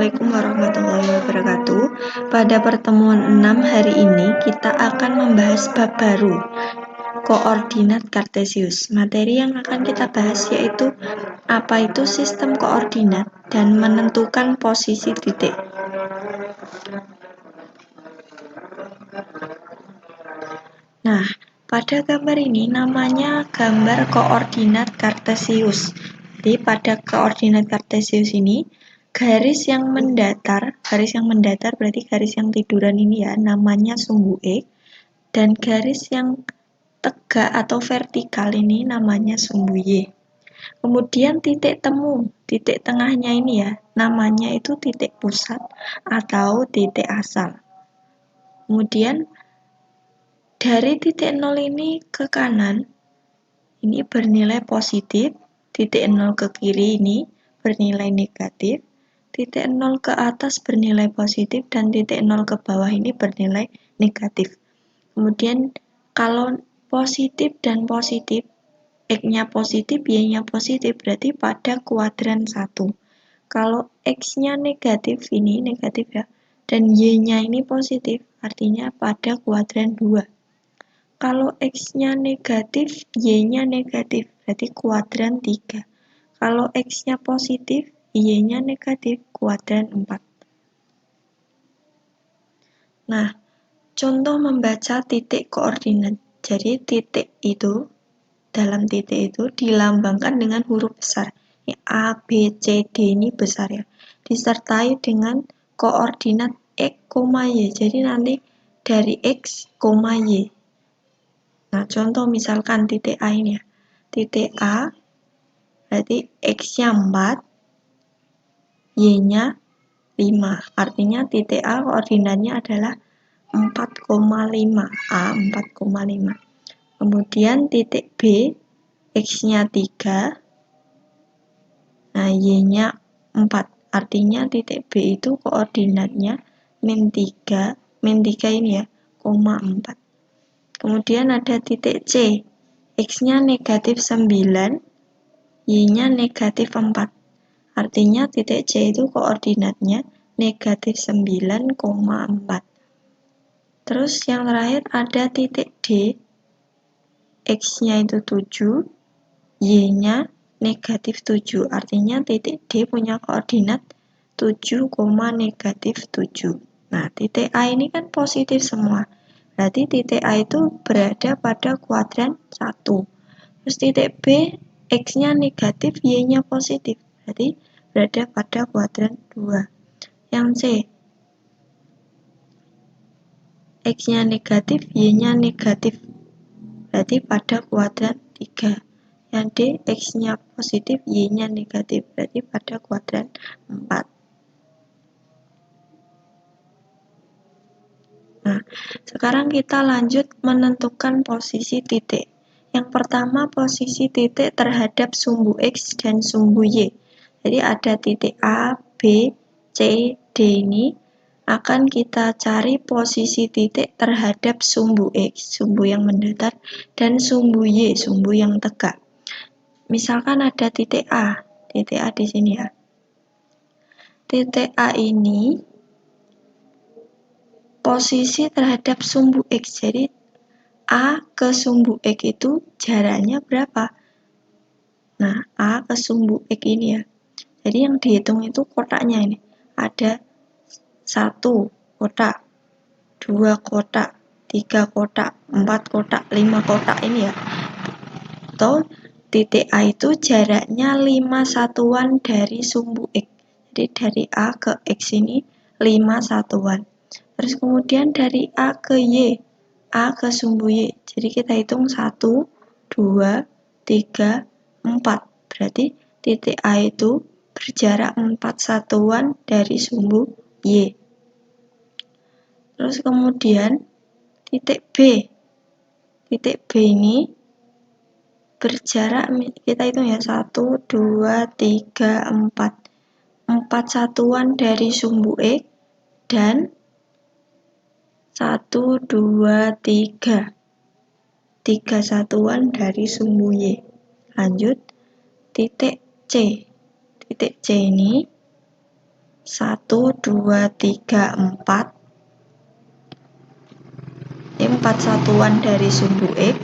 Assalamualaikum warahmatullahi wabarakatuh. Pada pertemuan 6 hari ini kita akan membahas bab baru, koordinat kartesius. Materi yang akan kita bahas yaitu apa itu sistem koordinat dan menentukan posisi titik. Nah, pada gambar ini namanya gambar koordinat kartesius. Jadi pada koordinat kartesius ini garis yang mendatar berarti garis yang tiduran ini ya, namanya sumbu X, dan garis yang tegak atau vertikal ini namanya sumbu Y. Kemudian titik temu, titik tengahnya ini ya, namanya itu titik pusat atau titik asal. Kemudian dari titik 0 ini ke kanan, ini bernilai positif, titik 0 ke kiri ini bernilai negatif, titik 0 ke atas bernilai positif, dan titik 0 ke bawah ini bernilai negatif. Kemudian kalau positif dan positif, X-nya positif, Y-nya positif, berarti pada kuadran 1. Kalau X-nya negatif, ini negatif ya, dan Y-nya ini positif, artinya pada kuadran 2. Kalau X-nya negatif, Y-nya negatif, berarti kuadran 3. Kalau X-nya positif, Y-nya negatif, kuadran 4. Nah, contoh membaca titik koordinat. Jadi titik itu, dalam titik itu dilambangkan dengan huruf besar. Ini A, B, C, D ini besar ya. Disertai dengan koordinat X, Y. Jadi nanti dari X, Y. Nah, contoh misalkan titik A ini ya. Titik A berarti X-nya 4, Y-nya 5. Artinya titik A koordinatnya adalah 4,5. A 4,5. Kemudian titik B X-nya 3. Nah, Y-nya 4. Artinya titik B itu koordinatnya -3 ini ya, 4. Kemudian ada titik C. X-nya negatif 9, Y-nya negatif 4. Artinya titik C itu koordinatnya negatif 9,4. Terus yang terakhir ada titik D. X-nya itu 7, Y-nya negatif 7. Artinya titik D punya koordinat 7, negatif 7. Nah, titik A ini kan positif semua. Berarti titik A itu berada pada kuadran 1. Terus titik B, X-nya negatif, Y-nya positif. Berarti berada pada kuadran 2. Yang C, X-nya negatif, Y-nya negatif. Berarti pada kuadran 3. Yang D, X-nya positif, Y-nya negatif. Berarti pada kuadran 4. Nah, sekarang kita lanjut menentukan posisi titik. Yang pertama, posisi titik terhadap sumbu X dan sumbu Y. Jadi ada titik A, B, C, D ini akan kita cari posisi titik terhadap sumbu X, sumbu yang mendatar, dan sumbu Y, sumbu yang tegak. Misalkan ada titik A di sini ya. Titik A ini posisi terhadap sumbu X, jadi A ke sumbu X itu jaraknya berapa? Nah, A ke sumbu X ini ya. Jadi yang dihitung itu kotaknya ini. Ada 1 kotak, 2 kotak, 3 kotak, 4 kotak, 5 kotak ini ya. Atau titik A itu jaraknya 5 satuan dari sumbu X. Jadi dari A ke X ini 5 satuan. Terus kemudian dari A ke Y, A ke sumbu Y. Jadi kita hitung 1, 2, 3, 4. Berarti titik A itu berjarak 4 satuan dari sumbu Y. Terus kemudian titik B. Titik B ini berjarak, kita hitung ya, 1, 2, 3, 4. 4 satuan dari sumbu X dan 1, 2, 3. 3 satuan dari sumbu Y. Lanjut, titik C. Titik C ini 1, 2, 3, 4. Ini 4 satuan dari sumbu X.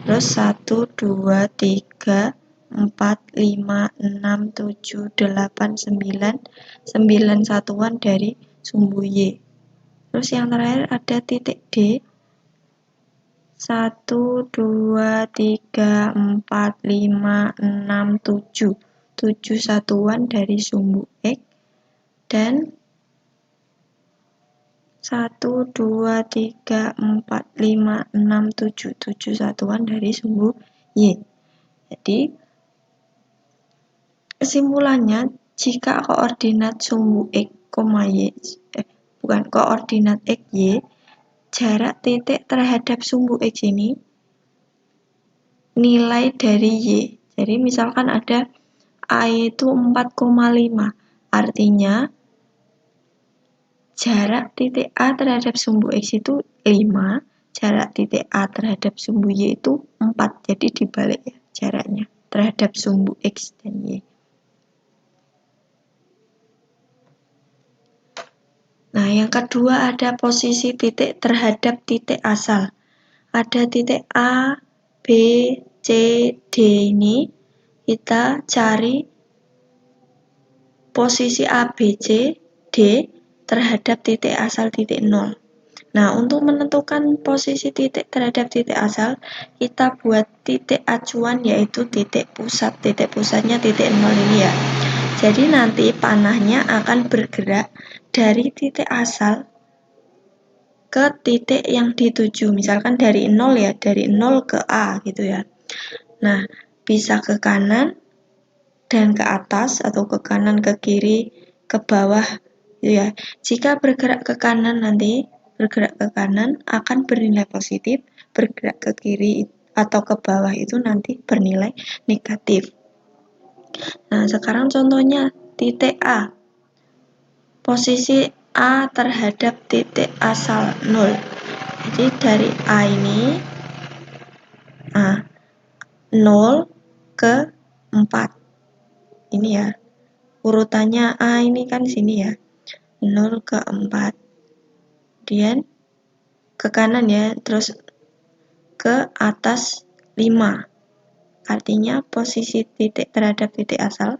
Terus 1, 2, 3, 4, 5, 6, 7, 8, 9. 9 satuan dari sumbu Y. Terus yang terakhir ada titik D. 1, 2, 3, 4, 5, 6, 7. 7 satuan dari sumbu X. Dan 1, 2, 3, 4, 5, 6, 7. 7 satuan dari sumbu Y. Jadi, kesimpulannya, jika koordinat sumbu X, Y, koordinat X, Y, jarak titik terhadap sumbu X ini nilai dari Y. Jadi, misalkan ada A itu 4,5, artinya jarak titik A terhadap sumbu X itu 5, jarak titik A terhadap sumbu Y itu 4. Jadi dibalik ya jaraknya terhadap sumbu X dan Y. Nah, yang kedua ada posisi titik terhadap titik asal. Ada titik A, B, C, D ini kita cari posisi A, B, C, D terhadap titik asal titik 0. Nah, untuk menentukan posisi titik terhadap titik asal, kita buat titik acuan yaitu titik pusat. Titik pusatnya titik 0 ini ya. Jadi nanti panahnya akan bergerak dari titik asal ke titik yang dituju. Misalkan dari 0 ya, dari 0 ke A gitu ya. Nah, bisa ke kanan dan ke atas atau ke kanan, ke kiri, ke bawah gitu ya. Jika bergerak ke kanan nanti, bergerak ke kanan akan bernilai positif, bergerak ke kiri atau ke bawah itu nanti bernilai negatif. Nah, sekarang contohnya titik A. Posisi A terhadap titik asal 0. Jadi dari A ini 0 ke 4. Ini ya. Urutannya A ini kan sini ya. 0 ke 4. Kemudian ke kanan ya, terus ke atas 5. Artinya posisi titik terhadap titik asal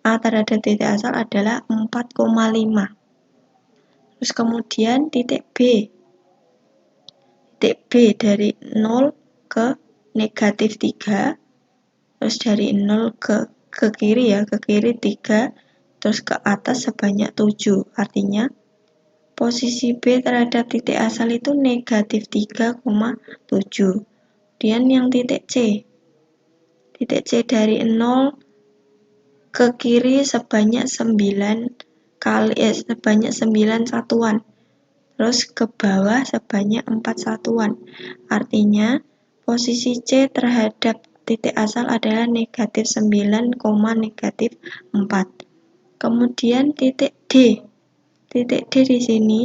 A terhadap titik asal adalah 4,5. Terus kemudian titik B. Titik B dari 0 ke negatif 3. Terus dari 0 ke kiri ya, ke kiri 3. Terus ke atas sebanyak 7. Artinya posisi B terhadap titik asal itu negatif 3,7. Kemudian yang titik C. Titik C dari 0 ke kiri sebanyak 9 satuan. Terus ke bawah sebanyak 4 satuan. Artinya posisi C terhadap titik asal adalah negatif 9, negatif 4. Kemudian titik D. Titik D di sini.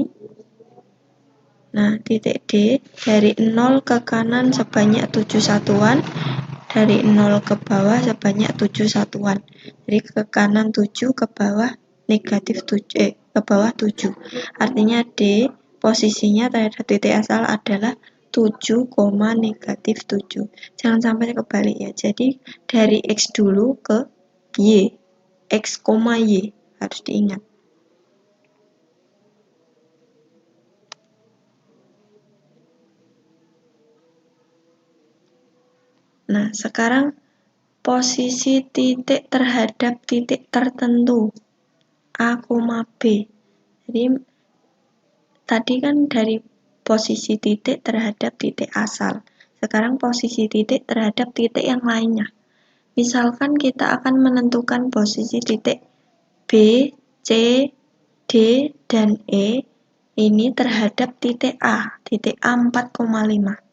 Nah, titik D dari 0 ke kanan sebanyak 7 satuan, dari 0 ke bawah sebanyak 7 satuan. Jadi ke kanan 7, ke bawah negatif 7, ke bawah 7. Artinya D posisinya terhadap titik asal adalah 7, negatif 7. Jangan sampai kebalik ya. Jadi dari X dulu ke Y. X, Y harus diingat. Nah, sekarang posisi titik terhadap titik tertentu A, B. Jadi tadi kan dari posisi titik terhadap titik asal. Sekarang posisi titik terhadap titik yang lainnya. Misalkan kita akan menentukan posisi titik B, C, D, dan E ini terhadap titik A 4,5.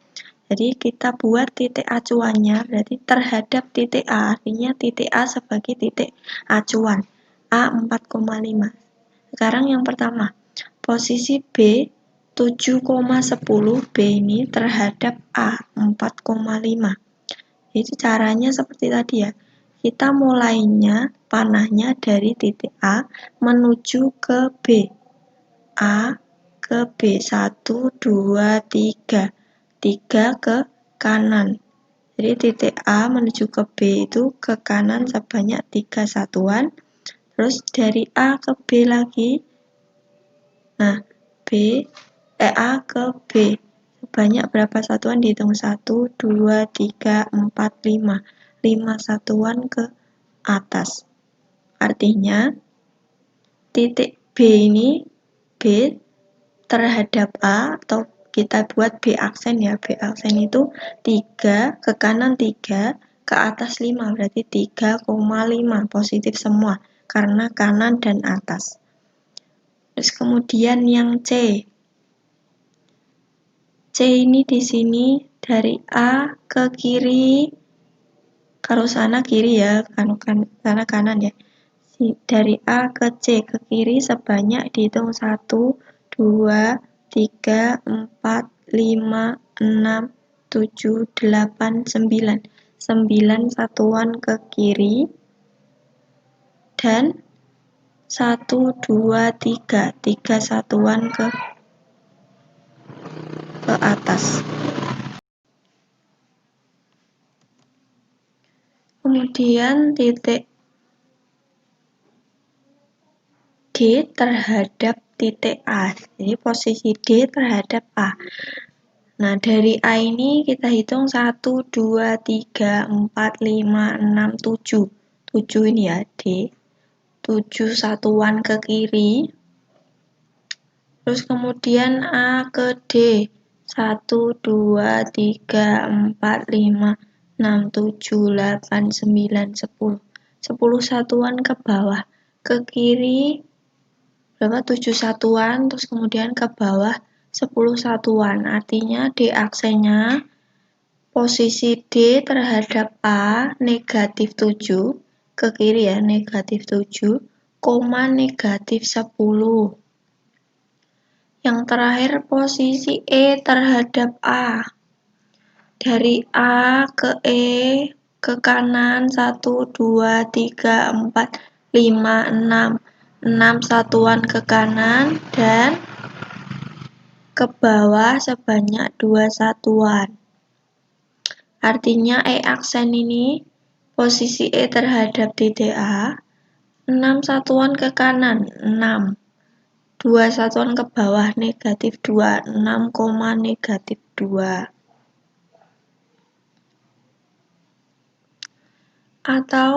Jadi kita buat titik acuannya berarti terhadap titik A, artinya titik A sebagai titik acuan A 4,5. Sekarang yang pertama, posisi B 7,10, B ini terhadap A 4,5. Itu caranya seperti tadi ya. Kita mulainya panahnya dari titik A menuju ke B. A ke B, 1, 2, 3. 3 ke kanan. Jadi titik A menuju ke B itu ke kanan sebanyak 3 satuan. Terus dari A ke B lagi. Nah, A ke B. Sebanyak berapa satuan? Dihitung 1, 2, 3, 4, 5. 5 satuan ke atas. Artinya, titik B ini, B terhadap A, atau kita buat B aksen ya. B aksen itu 3, ke kanan 3, ke atas 5. Berarti 3,5. Positif semua. Karena kanan dan atas. Terus kemudian yang C. C ini di sini dari A ke kiri, kalau sana kiri ya, sana kanan ya. Dari A ke C ke kiri sebanyak dihitung 1, 2, 3, 4, 5, 6, 7, 8, 9. 9 satuan ke kiri dan 1, 2, 3. 3 satuan ke atas. Kemudian titik D terhadap titik A. Jadi posisi D terhadap A. Nah, dari A ini kita hitung 1, 2, 3, 4, 5, 6, 7. 7 ini ya, D. 7 satuan ke kiri. Terus kemudian A ke D. 1, 2, 3, 4, 5, 6, 7, 8, 9, 10. 10 satuan ke bawah. Ke kiri berapa? 7 satuan, terus kemudian ke bawah 10 satuan. Artinya D aksennya posisi D terhadap A negatif 7, ke kiri ya, negatif 7, koma negatif 10. Yang terakhir posisi E terhadap A. Dari A ke E, ke kanan 1, 2, 3, 4, 5, 6. 6 satuan ke kanan dan ke bawah sebanyak 2 satuan. Artinya E aksen ini posisi E terhadap titik A 6 satuan ke kanan 6, 2 satuan ke bawah negatif 2, 6, negatif 2. Atau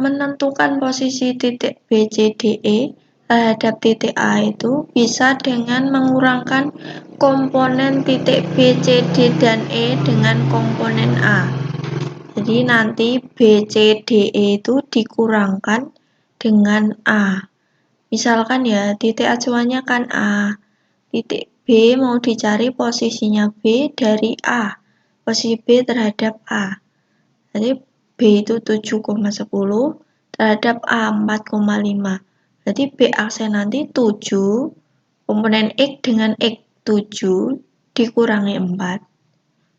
menentukan posisi titik B, C, D, E terhadap titik A itu bisa dengan mengurangkan komponen titik B, C, D, dan E dengan komponen A. Jadi nanti B, C, D, E itu dikurangkan dengan A. Misalkan ya, titik acuannya kan A. Titik B mau dicari posisinya B dari A. Posisi B terhadap A. Jadi B itu 7,10 terhadap A 4,5. Berarti B aksen nanti 7, komponen X dengan X 7 dikurangi 4,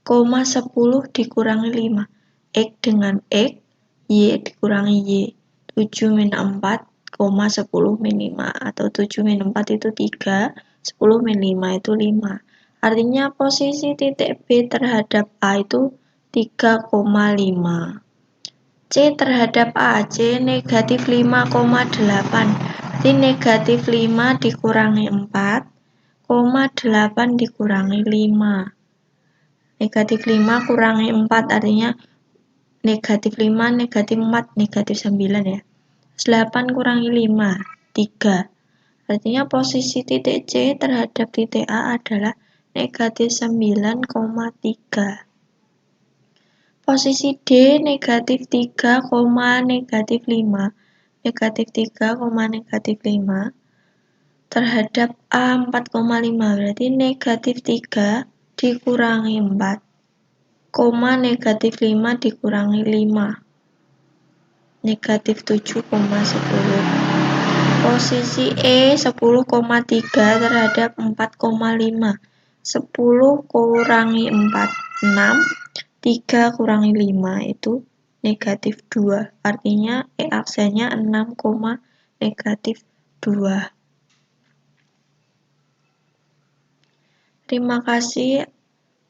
10 dikurangi 5. X dengan X, Y dikurangi Y. 7 min 4, 10 min 5. Atau 7 min 4 itu 3, 10 min 5 itu 5. Artinya posisi titik B terhadap A itu 3,5. C terhadap A, C negatif 5,8. Jadi negatif 5 dikurangi 4, 8 dikurangi 5. Negatif 5 kurangi 4 artinya negatif 5, negatif 4, negatif 9 ya. 8 kurangi 5, 3. Artinya posisi titik C terhadap titik A adalah negatif 9,3. Posisi D negatif 3, negatif 5. Negatif 3, negatif 5 terhadap A 4,5. Berarti negatif 3 dikurangi 4, negatif 5 dikurangi 5. Negatif 7,10. Posisi E 10,3 terhadap 4,5. 10 kurangi 4, 6. 3 kurangi 5 itu negatif 2. Artinya E aksennya 6, negatif 2. Terima kasih.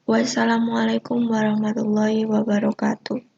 Wassalamualaikum warahmatullahi wabarakatuh.